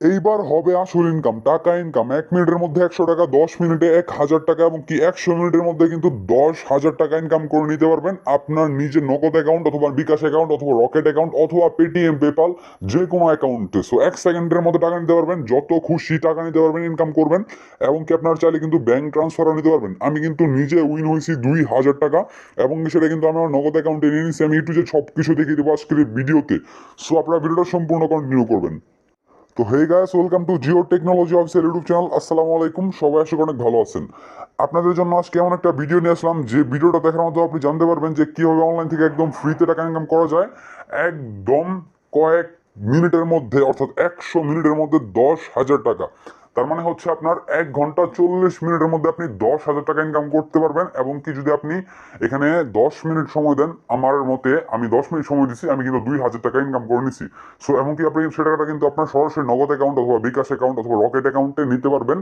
এইবার হবে আসল ইনকাম, টাকা ইনকাম। 1 মিনিটের মধ্যে 100 টাকা, 10 মিনিটে 1,000 টাকা, এবং কি 100 মিনিটের মধ্যে কিন্তু 10,000 টাকা ইনকাম করে নিতে পারবেন আপনার নিজের নগদ অ্যাকাউন্ট অথবা বিকাশ অ্যাকাউন্ট অথবা রকেট অ্যাকাউন্ট অথবা পেটিএম, পেপাল, যে কোনো অ্যাকাউন্টে। সো 1 সেকেন্ডের মধ্যে টাকা নিতে পারবেন, যত খুশি টাকা নিতে পারবেন, ইনকাম করবেন। এবং কি আপনার চাইলে কিন্তু ব্যাংক ট্রান্সফারও নিতে পারবেন। আমি কিন্তু নিজে উইন হয়েছি 2,000 টাকা, এবং সেটা কিন্তু আমি আমার নগদ অ্যাকাউন্টে নিয়ে নিয়েছি। আমি একটু যে সব কিছু দেখিয়ে দেবো আজকের এই ভিডিওতে। সো আপনারা ভিডিওটা সম্পূর্ণ কন্টিনিউ করবেন। তো hey guys, welcome to Jio technology official YouTube channel. আসসালামু আলাইকুম, সবাই আশা করি অনেক ভালো আছেন। আপনাদের জন্য আজকে এমন একটা ভিডিও নিয়ে আসলাম যে ভিডিওটা দেখার মধ্যে আপনি জানতে পারবেন যে কিভাবে অনলাইন থেকে একদম ফ্রিতে টাকা ইনকাম করা যায় একদম কয়েক মিনিটের মধ্যে, অর্থাৎ 100 মিনিটের মধ্যে 10,000 টাকা। তার মানে হচ্ছে আপনার 1 ঘন্টা 40 মিনিটের মধ্যে আপনি 10,000 টাকা ইনকাম করতে পারবেন। এবং কি যদি আপনি এখানে 10 মিনিট সময় দেন, আমার মতে আমি 10 মিনিট সময় দিচ্ছি, আমি কিন্তু 2,000 টাকা ইনকাম করে নিছি। সো এমনকি আপনি সে টাকাটা কিন্তু আপনার সরাসরি নগদ অ্যাকাউন্ট অথবা বিকাশ অ্যাকাউন্ট অথবা রকেট অ্যাকাউন্টে নিতে পারবেন।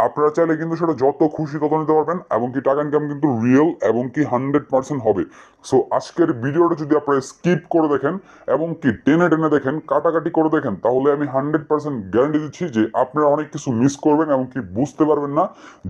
আপনারা চাইলে কিন্তু সেটা যত খুশি তত নিতে পারবেন, এবং কি টাকা ইনকাম কিন্তু রিয়েল এবং কি 100% হবে। সো আজকের ভিডিওটা যদি আপনারা স্কিপ করে দেখেন এবং কি টেনে টেনে দেখেন, কাটাকাটি করে দেখেন, তাহলে আমি 100% গ্যারান্টি দিচ্ছি যে আপনারা অনেক কিছু মিস করবেন এবং কি বুঝতে পারবেন না,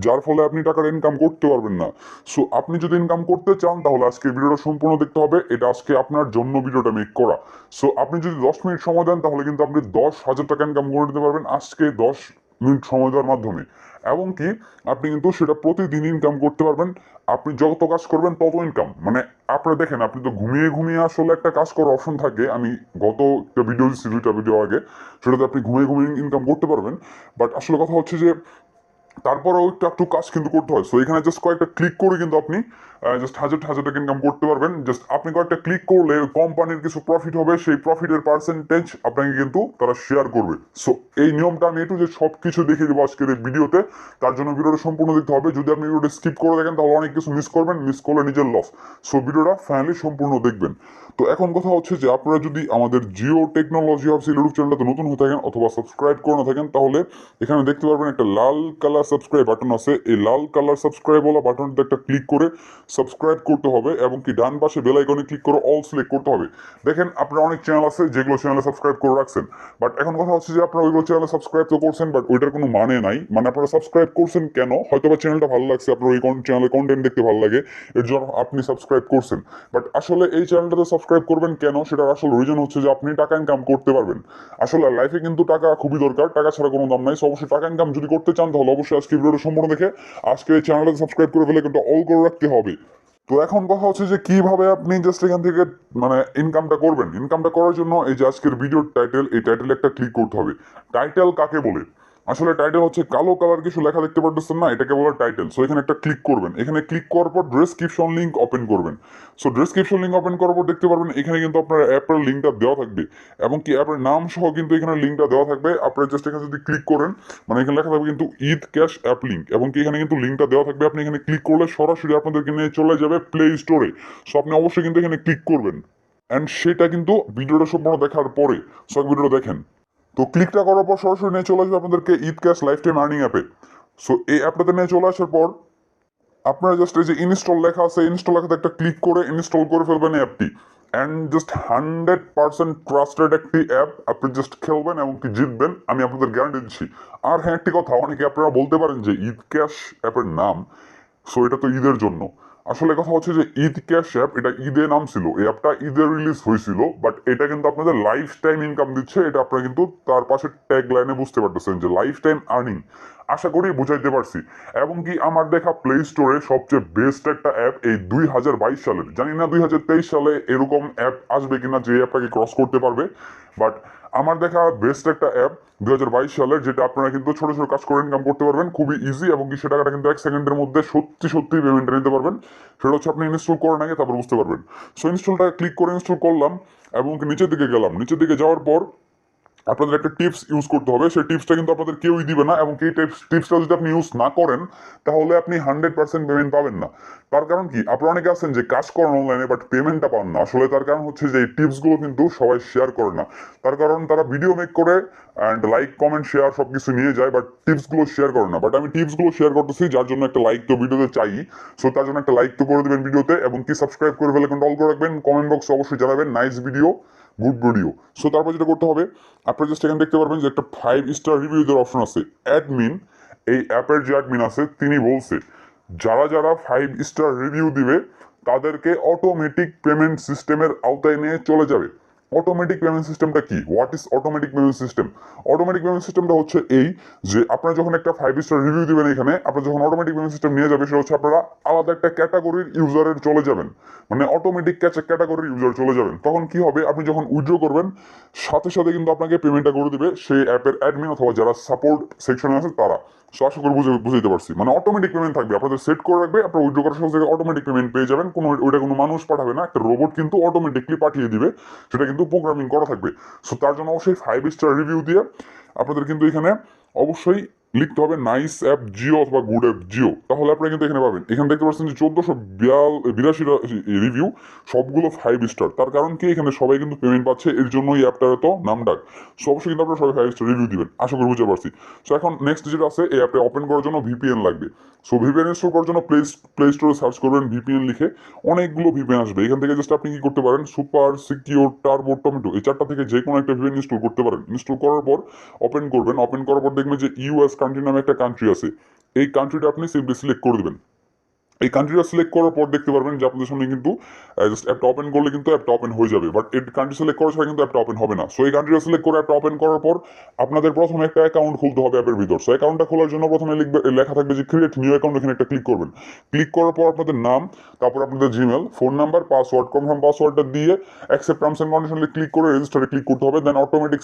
যার ফলে আপনি টাকাটা ইনকাম করতে পারবেন না। সো আপনি যদি ইনকাম করতে চান তাহলে আজকের ভিডিওটা সম্পূর্ণ দেখতে হবে। এটা আজকে আপনার জন্য ভিডিওটা মেক করা। সো আপনি যদি 10 মিনিট সময় দেন তাহলে কিন্তু আপনি 10,000 টাকা ইনকাম করে নিতে পারবেন আজকে 10 মিনিট সময় দেওয়ার মাধ্যমে। এবং কি আপনি কিন্তু সেটা প্রতিদিন ইনকাম করতে পারবেন। আপনি যত কাজ করবেন তত ইনকাম। মানে আপনারা দেখেন, আপনি তো ঘুমিয়ে ঘুমিয়ে আসলে একটা কাজ করার অপশন থাকে। আমি গত একটা ভিডিও দিচ্ছি, 2টা ভিডিও আগে, সেটাতে আপনি ঘুমিয়ে ঘুমিয়ে ইনকাম করতে পারবেন। বাট আসলে কথা হচ্ছে যে তারপরেও একটু একটু কাজ কিন্তু করতে হয়। সো এখানে জাস্ট কয়েকটা ক্লিক করে কিন্তু আপনি জাস্ট হাজার হাজার টাকা ইনকাম করতে পারবেন। জাস্ট আপনি কয়েকটা ক্লিক করলে কোম্পানির কিছু প্রফিট হবে, সেই প্রফিটের পার্সেন্টেজ আপনাকে কিন্তু তারা শেয়ার করবে। সো এই নিয়মটা আমি একটু যে সব কিছু দেখিয়ে দেবো আজকের এই ভিডিওতে। তার জন্য ভিডিওটা সম্পূর্ণ দেখতে হবে। যদি আপনি ভিডিওটা স্কিপ করে দেখেন তাহলে অনেক কিছু মিস করবেন, মিস করলে নিজের লস। সো ভিডিওটা ফাইনালি সম্পূর্ণ দেখবেন। তো এখন কথা হচ্ছে যে আপনারা যদি আমাদের জিও টেকনোলজি অফিসিয়াল ইউটিউব চ্যানেলটাতে নতুন হয়ে থাকেন অথবা সাবস্ক্রাইব করে না থাকেন, তাহলে এখানে দেখতে পারবেন একটা লাল কালার সাবস্ক্রাইব বাটন আছে। এই লাল কালার সাবস্ক্রাইব ওলা বাটনটা একটা ক্লিক করে সাবস্ক্রাইব করতে হবে, এবং কি ডান পাশে বেল আইকনে ক্লিক করে অল সিলেক্ট করতে হবে। দেখেন আপনার অনেক চ্যানেল আছে যেগুলো চ্যানেলে সাবস্ক্রাইব করে রাখছেন, বাট এখন কথা হচ্ছে যে আপনারা ওইগুলো চ্যানেলে সাবস্ক্রাইব তো করছেন, বাট ওইটার কোনো মানে নাই। মানে আপনারা সাবস্ক্রাইব করছেন কেন? হয়তো বা চ্যানেলটা ভালো লাগছে, আপনার ওই চ্যানেলের কন্টেন্ট দেখতে ভালো লাগে, এর জন্য আপনি সাবস্ক্রাইব করছেন। বাট আসলে এই চ্যানেলটাতে সাবস্ক্রাইব করবেন কেন, সেটার আসল রিজন হচ্ছে যে আপনি টাকা ইনকাম করতে পারবেন। আসলে লাইফে কিন্তু টাকা খুবই দরকার, টাকা ছাড়া কোনো দাম নাই। সো অবশ্যই টাকা ইনকাম যদি করতে চান তাহলে অবশ্যই আজকে ভিডিওটা সম্পূর্ণ দেখে আজকে এই চ্যানেলটাতে সাবস্ক্রাইব করে ফেলে কিন্তু অল করে রাখতে হবে। তো এখন কথা হচ্ছে যে কিভাবে আপনি জাস্ট এখান থেকে মানে ইনকামটা করবেন। ইনকামটা করার জন্য এই যে আজকের ভিডিওর টাইটেল, এই টাইটেলে একটা ক্লিক করতে হবে। টাইটেল কাকে বলে? আসলে টাইটেল হচ্ছে কালো কালার কিছু লেখা দেখতে পারতেছেন না, এটাকে বলে টাইটেল। সো এখানে একটা ক্লিক করবেন। এখানে ক্লিক করার পর ডেসক্রিপশন লিংক ওপেন করবেন। সো ডেসক্রিপশন লিংক ওপেন করার পর দেখতে পারবেন এখানে কিন্তু আপনার অ্যাপের লিঙ্কটা দেওয়া থাকবে, এবং কি অ্যাপের নাম সহ কিন্তু এখানে লিঙ্কটা দেওয়া থাকবে। আপনারা জাস্ট এখানে যদি ক্লিক করেন, মানে এখানে লেখা থাকবে কিন্তু ঈদ ক্যাশ অ্যাপ লিঙ্ক, এবং কি এখানে কিন্তু লিঙ্কটা দেওয়া থাকবে। আপনি এখানে ক্লিক করলে সরাসরি আপনাদেরকে নিয়ে চলে যাবে প্লে স্টোরে। সো আপনি অবশ্যই কিন্তু এখানে ক্লিক করবেন, অ্যান্ড সেটা কিন্তু ভিডিওটা সম্পূর্ণ দেখার পরে। সো ভিডিওটা দেখেন। তো ক্লিকটা করার পর সরাসরি নিয়ে চলে আসবে আপনাদেরকে Eid cash life time earning অ্যাপে। সো এই অ্যাপটাতে নিয়ে চলে আসার পর আপনারা জাস্ট এই যে ইনস্টল লেখা আছে, ইনস্টল লেখাতে একটা ক্লিক করে ইনস্টল করে ফেলবেন এই অ্যাপটি। অ্যান্ড জাস্ট 100% ট্রাস্টেড একটি অ্যাপ। আপনি জাস্ট খেলবেন এবং কি জিতবেন, আমি আপনাদের গ্যারান্টি দিচ্ছি। আর হ্যাঁ, একটি কথা, অনেকে আপনারা বলতে পারেন যে ঈদ ক্যাশ অ্যাপের নাম, সো এটা তো ঈদের জন্য। আসলে কথা হচ্ছে যে ঈদ ক্যাশ অ্যাপ এটা ঈদে নাম ছিল, এই অ্যাপটা ঈদে রিলিজ হয়েছিল, বাট এটা কিন্তু আপনাদের লাইফ টাইম ইনকাম দিচ্ছে। এটা আপনারা কিন্তু তার পাশে ট্যাগ লাইনে বুঝতে পারতেছেন যে লাইফ টাইম আর্নিং। আশা করি বুঝাইতে পারছি। এবং কি আমার দেখা প্লে স্টোরে সবচেয়ে বেস্ট একটা অ্যাপ এই 2022 সালের। জানি না 2023 সালে এরকম অ্যাপ আসবে কিনা যে অ্যাপটাকে ক্রস করতে পারবে, বাট আমার দেখা বেস্ট একটা অ্যাপ 2022 সালের, যেটা আপনারা কিন্তু ছোট ছোট কাজ করে ইনকাম করতে পারবেন খুবই ইজি, এবং কি সে টাকাটা কিন্তু 1 সেকেন্ডের মধ্যে সত্যি সত্যি পেমেন্ট নিতে পারবেন। সেটা হচ্ছে আপনি ইনস্টল করার আগে তারপর বুঝতে পারবেন। সো ইনস্টলটা ক্লিক করে ইনস্টল করলাম, এবং নিচের দিকে গেলাম। নিচের দিকে যাওয়ার পর আপনাদের একটা টিপস ইউজ করতে হবে। সেই টিপসটা কিন্তু আপনাদের কেউই দিবে না, এবং এই টিপসটা যদি আপনি ইউজ না করেন তাহলে আপনি 100% পেমেন্ট পাবেন না। তার কারণ কি, আপনারা অনেকে আছেন যে কাজ করেন অনলাইনে বাট পেমেন্টটা পান না। আসলে তার কারণ হচ্ছে যে এই টিপসগুলো কিন্তু সবাই শেয়ার করে না। তার কারণ তারা ভিডিও মেক করে অ্যান্ড লাইক কমেন্ট শেয়ার সবকিছু নিয়ে যায়, বাট টিপসগুলো শেয়ার করে না। বাট আমি টিপসগুলো শেয়ার করতেছি, যার জন্য একটা লাইক তো ভিডিওতে চাই। সো তার জন্য একটা লাইক তো করে দেবেন ভিডিওতে, এবং কি সাবস্ক্রাইব করে ফেলে কিন্তু অল করে রাখবেন। কমেন্ট বক্সে অবশ্যই জানাবেন nice video, good video. So তারপর যেটা করতে হবে, আপনারা জাস্ট এখানে দেখতে পারবেন যে একটা 5 স্টার রিভিউ দেওয়ার অপশন আছে। অ্যাডমিন, এই অ্যাপের যে অ্যাডমিন আছে তিনি বলছে যারা যারা 5 স্টার রিভিউ দিবে তাদেরকে অটোমেটিক পেমেন্ট সিস্টেমের আওতায় নিয়ে চলে যাবে। অটোমেটিক পেমেন্ট সিস্টেমটা কি? What is automatic payment system? Automatic payment সিস্টেমটা হচ্ছে এই যে আপনারা যখন একটা 5 স্টার রিভিউ দিবেন এখানে, আপনারা যখন অটোমেটিক পেমেন্ট সিস্টেম নিয়ে যাবে সেটা হচ্ছে আপনারা আলাদা একটা ক্যাটাগরির ইউজারের চলে যাবেন, মানে অটোমেটিক ক্যাটাগরির ইউজার চলে যাবেন। তখন কি হবে, আপনি যখন উইথড্র করবেন সাথে সাথে কিন্তু আপনাকে পেমেন্টটা করে দিবে সেই অ্যাপের অ্যাডমিন অথবা যারা সাপোর্ট সেকশনে আছে তারা। সো আশা করি বুঝাইতে পারছি, মানে অটোমেটিক পেমেন্ট থাকবে, আপনাদের সেট করে রাখবে, আপনার উইথড্র করার সাথে অটোমেটিক পেমেন্ট পেয়ে যাবেন। ওইটা কোনো মানুষ পাঠাবে না, একটা রোবট কিন্তু অটোমেটিকলি পাঠিয়ে দিবে, সেটা কিন্তু প্রোগ্রামিং করা থাকবে। সো তার জন্য অবশ্যই 5 স্টার রিভিউ দিয়ে আপনাদের কিন্তু এখানে অবশ্যই লিখতে হবে নাইস অ্যাপ জিও অথবা গুড অ্যাপ জিও, তাহলে আপনারা কিন্তু এখানে পাবেন। এখানে দেখতে পাচ্ছেন যে 1482 রিভিউ, সবগুলো 5 স্টার। তার কারণ কি, এখানে সবাই কিন্তু পেমেন্ট পাচ্ছে, এর জন্য এই অ্যাপটার তো নাম ডাক। সো অবশ্যই কিন্তু আপনারা সবাই 5 স্টার রিভিউ দিবেন, আশা করি বুঝতে পারছি। সো এখন নেক্সট যেটা আছে, এই অ্যাপটা ওপেন করার জন্য ভিপিএন লাগবে। সো ভিপিএন ইনস্টল করার জন্য প্লে স্টোরে সার্চ করবেন ভিপিএন লিখে, অনেকগুলো ভিপিএন আসবে। এখান থেকে জাস্ট আপনি কি করতে পারেন, সুপার, সিকিউর, টার্বো, টমেটো, এই 4টা থেকে যে কোনো একটা ভিপিএন ইনস্টল করতে পারেন। ইনস্টল করার পর ওপেন করবেন, ওপেন করার পর দেখবেন যে ইউএস কান্ট্রি নামে একটা কান্ট্রি আছে। এই কান্ট্রিটা আপনি সিম্পলি সিলেক্ট করে দেবেন। এই কান্ট্রিটা সিলেক্ট করার পর দেখতে পারবেন যে আপনাদের সামনে কিন্তু জাস্ট অ্যাপটা ওপেন করলে কিন্তু অ্যাপটা ওপেন হয়ে যাবে, বাট এই কান্ট্রি সিলেক্ট করা ছাড়া কিন্তু অ্যাপটা ওপেন হবে না। সো এই কান্ট্রিটা সিলেক্ট করে অ্যাপটা ওপেন করার পর আপনাদের প্রথমে একটা অ্যাকাউন্ট খুলতে হবে অ্যাপের ভিতর। সো অ্যাকাউন্টটা খোলার জন্য প্রথমে লেখা থাকবে যে ক্রিয়েট নিউ অ্যাকাউন্ট, এখানে একটা ক্লিক করবেন। ক্লিক করার পর আপনাদের নাম, তারপর আপনাদের Gmail, phone number, password, confirm পাসওয়ার্ডটা দিয়ে অ্যাকসেপ্ট টার্মস এন্ড কন্ডিশনে ক্লিক করে রেজিস্টারে ক্লিক করতে হবে। দেন অটোমেটিক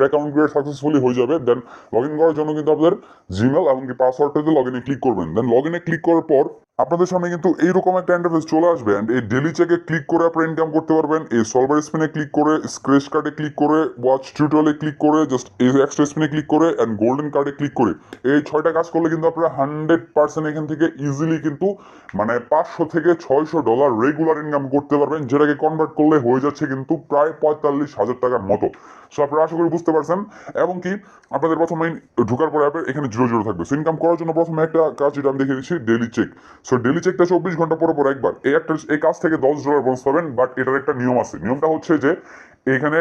অ্যাকাউন্ট ক্রিয়েট সাকসেসফুলি হয়ে যাবে। দেন লগ ইন করার জন্য কিন্তু আপনাদের জিমেল এমনকি পাসওয়ার্ডটা দিয়ে লগ ইনে ক্লিক করবেন। দেন লগ ইনে ক্লিক করার পর আপনাদের সামনে কিন্তু এইরকম একটা ইন্টারফেস চলে আসবে। এন্ড এই ডেলি চেকে ক্লিক করে আপনারা ইনকাম করতে পারবেন। এই সলভার স্পিনে ক্লিক করে, স্ক্র্যাচ কার্ডে ক্লিক করে, ওয়াচ টিউটোরিয়ালে ক্লিক করে, জাস্ট এই এক্সট্রা স্পিনে ক্লিক করে এন্ড গোল্ডেন কার্ডে ক্লিক করে এই 6টা কাজ করলে কিন্তু আপনারা 100% এখান থেকে ইজিলি কিন্তু মানে $500 থেকে $600 রেগুলার ইনকাম করতে পারবেন, যেটাকে কনভার্ট করলে হয়ে যাচ্ছে কিন্তু প্রায় 45,000 টাকার মতো। সো আপনারা আশা করি বুঝতে পারছেন। এবং কি আপনাদের প্রথমে ঢোকার পর অ্যাপে এখানে জিরো জিরো থাকবে। সো ইনকাম করার জন্য প্রথমে একটা কাজ যেটা আমি দেখে দিচ্ছি, ডেলি চেক। সো ডেলি চেকটা 24 ঘন্টা পর একবার, এই কাজ থেকে $10 বোনাস পাবেন। বাট এটার একটা নিয়ম আছে, নিয়মটা হচ্ছে যে এখানে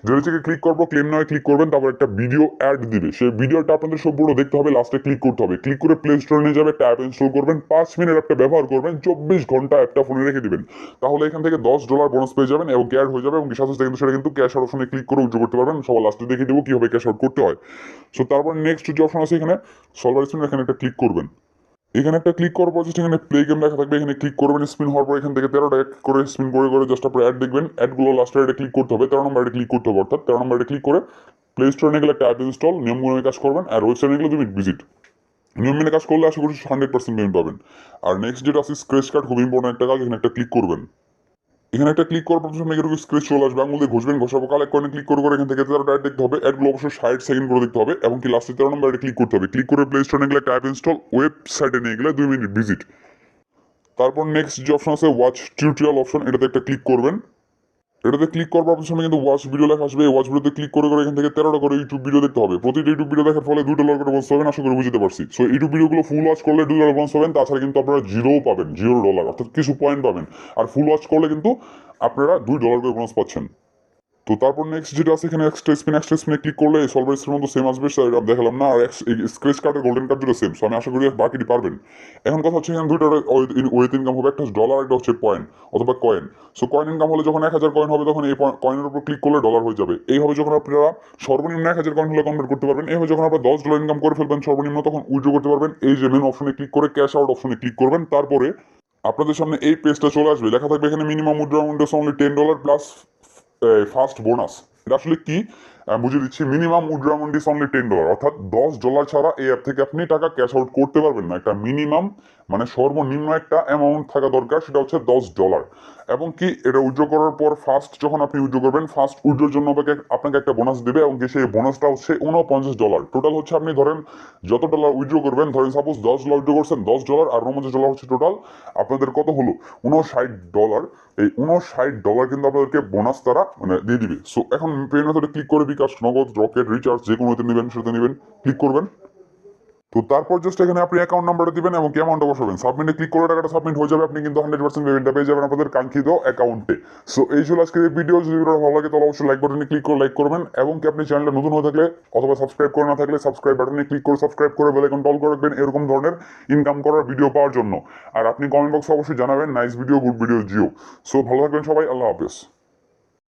ডেলি চেকে ক্লিক করবো, ক্লেম নয় ক্লিক করবেন, তারপর একটা ভিডিও অ্যাড দিবে, সেই ভিডিওটা আপনাদের সম্পূর্ণ দেখতে হবে, লাস্টে ক্লিক করতে হবে। ক্লিক করে প্লে স্টোরে নিয়ে যাবে, একটা অ্যাপ ইনস্টল করবেন, 5 মিনিট অ্যাপটা ব্যবহার করবেন, 24 ঘন্টা অ্যাপটা ফোনে রেখে দিবেন, তাহলে এখান থেকে $10 বোনাস পেয়ে যাবেন এবং ক্যাশ হয়ে যাবে। এবং সাথে সাথে কিন্তু সেটা কিন্তু ক্যাশ আউট অপশনে ক্লিক করে উইথড্র করতে পারবেন। সবার লাস্টে দেখিয়ে দেবো কিভাবে ক্যাশ আউট করতে হয়। সো তারপর নেক্সট যে অপশন আছে এখানে সলভার স্পিন, এখানে একটা ক্লিক করবেন। এখানে একটা ক্লিক করার পর এখানে প্লে গেম লেখা থাকবে, এখানে ক্লিক করবেন। স্পিন হওয়ার পর এখান থেকে 13টা করে স্পিন করে করে জাস্ট আপনার অ্যাড দেখবেন, অ্যাডগুলো লাস্টে এটা ক্লিক করতে হবে, 13 নম্বরে ক্লিক করতে হবে, অর্থাৎ 13 নম্বরে ক্লিক করে প্লে স্টোরে নিয়ে গেলে একটা অ্যাপ ইনস্টল, নিয়মগুলো কাজ করবেন। আর ওয়েবসাইটে গেলে তুমি ভিজিট, নিয়ম মেনে কাজ করলে আশা করি 100% পেমেন্ট পাবেন। আর নেক্সট যেটা আছে স্ক্র্যাচ কার্ড, খুব ইম্পর্টেন্ট একটা কাজ, এখানে একটা ক্লিক করবেন। এখানে একটা ক্লিক করার পর সামনে এরকম স্ক্র্যাচ চলে আসবে, আঙুল দিয়ে ঘষবেন, ঘষার পর কালেক্ট করে ক্লিক করে এখান থেকে 13টা অ্যাড দেখতে হবে। অ্যাডগুলো অবশ্যই 60 সেকেন্ড করে দেখতে হবে এবং কি লাস্টে 13 নম্বরে ক্লিক করতে হবে। ক্লিক করে প্লে স্টোরে নিয়ে গেলে একটা অ্যাপ ইনস্টল, ওয়েবসাইটে নিয়ে গেলে 2 মিনিট ভিজিট। তারপর নেক্সট যে অপশন আছে ওয়াচ টিউটোরিয়াল অপশন, এটাতে একটা ক্লিক করবেন। এটাতে ক্লিক করার পর আপনার সামনে কিন্তু ওয়াচ ভিডিও লেখা আসবে। ওয়াচ ভিডিওতে ক্লিক করে এখান থেকে 13টা করে ইউটিউব ভিডিও দেখতে হবে। প্রতিটা ইউটিউব ভিডিও দেখার ফলে $2 করে বোনাস পাবেন, আশা করি বুঝতে পারছি। সো ইউটিউব ভিডিওগুলো ফুল ওয়াচ করলে $2 বোনাস পাবেন, তাছাড়া কিন্তু আপনারা জিরোও পাবেন, $0, অর্থাৎ কিছু পয়েন্ট পাবেন। আর ফুল ওয়াচ করলে কিন্তু আপনারা $2 করে বোনাস পাচ্ছেন। তো তারপর নেক্সট যেটা আছে এখানে এক্সট্রা স্পিনে ক্লিক করলে সলভার স্পিনের মতো সেম আসবে, আমি দেখালাম না। আর স্ক্র্যাচ কার্ডের গোল্ডেন কার্ড দুটো সেম। সো আমি আশা করি বাকিটি পারবেন। এখন কথা হচ্ছে এখানে দুইটা ওয়েথ ইনকাম হবে, একটা ডলার, একটা হচ্ছে পয়েন্ট অথবা কয়েন। সো কয়েন ইনকাম হলে যখন 1000 কয়েন হবে তখন এই কয়েনের উপর ক্লিক করলে ডলার হয়ে যাবে। এইভাবে যখন আপনারা সর্বনিম্ন 1000 কয়েন হলে কনভার্ট করতে পারবেন। এইভাবে যখন আপনারা $10 ইনকাম করে ফেলবেন সর্বনিম্ন, তখন উইথড্র করতে পারবেন। এই যে মেন অপশনে ক্লিক করে ক্যাশ আউট অপশনে ক্লিক করবেন। তারপরে আপনাদের সামনে এই পেজটা চলে আসবে, লেখা থাকবে এখানে minimum withdraw amount is only $10 plus first bonus. এটা আসলে কি বুঝিয়ে দিচ্ছি, minimum withdraw amount is only $10, অর্থাৎ $10 ছাড়া এই অ্যাপ থেকে আপনি টাকা ক্যাশ আউট করতে পারবেন না। একটা মিনিমাম মানে সর্বনিম্ন একটা অ্যামাউন্ট থাকা দরকার, সেটা হচ্ছে $10। এবং কি এটা উইথড্র করার পর ফার্স্ট যখন আপনি উইথড্র করবেন, ফার্স্ট উইথড্রোর জন্য আপনাকে একটা বোনাস দেবে এবং কি সেই বোনাসটা হচ্ছে $49। টোটাল হচ্ছে আপনি ধরেন যত ডলার উইথড্র করবেন, ধরেন সাপোজ $10 উইথড্র করছেন, $10 আর $49 হচ্ছে টোটাল, আপনাদের কত হলো $59। এই $59 কিন্তু আপনাদেরকে বোনাস তারা মানে দিয়ে দিবে। সো এখন পেমেন্ট মেথডে ক্লিক করে বিকাশ, নগদ, রকেট, রিচার্জ যে কোনো নেবেন সেটা নেবেন, ক্লিক করবেন। তো তারপর জাস্ট এখানে আপনি অ্যাকাউন্ট নাম্বারটা দিবেন এবং কি অ্যামাউন্টটা বসাবেন, সাবমিটে ক্লিক করলে টাকাটা সাবমিট হয়ে যাবে, আপনি কিন্তু 100% পেমেন্টটা পেয়ে যাবেন আপনাদের কাঙ্ক্ষিত অ্যাকাউন্টে। সো এই ছিল আজকের এই ভিডিও। যদি ভিডিওটা ভালো লাগে তাহলে অবশ্যই লাইক বাটনে ক্লিক করে লাইক করবেন এবং কি আপনি চ্যানেলটা নতুন হয়ে থাকলে অথবা সাবস্ক্রাইব করে না থাকলে সাবস্ক্রাইব বাটনে ক্লিক করে সাবস্ক্রাইব করে বেল আইকন অল করে রাখবেন এরকম ধরনের ইনকাম করার ভিডিও পাওয়ার জন্য। আর আপনি কমেন্ট বক্সে অবশ্যই জানাবেন nice video, good video Jio. So ভালো থাকবেন সবাই, আল্লাহ হাফেজ।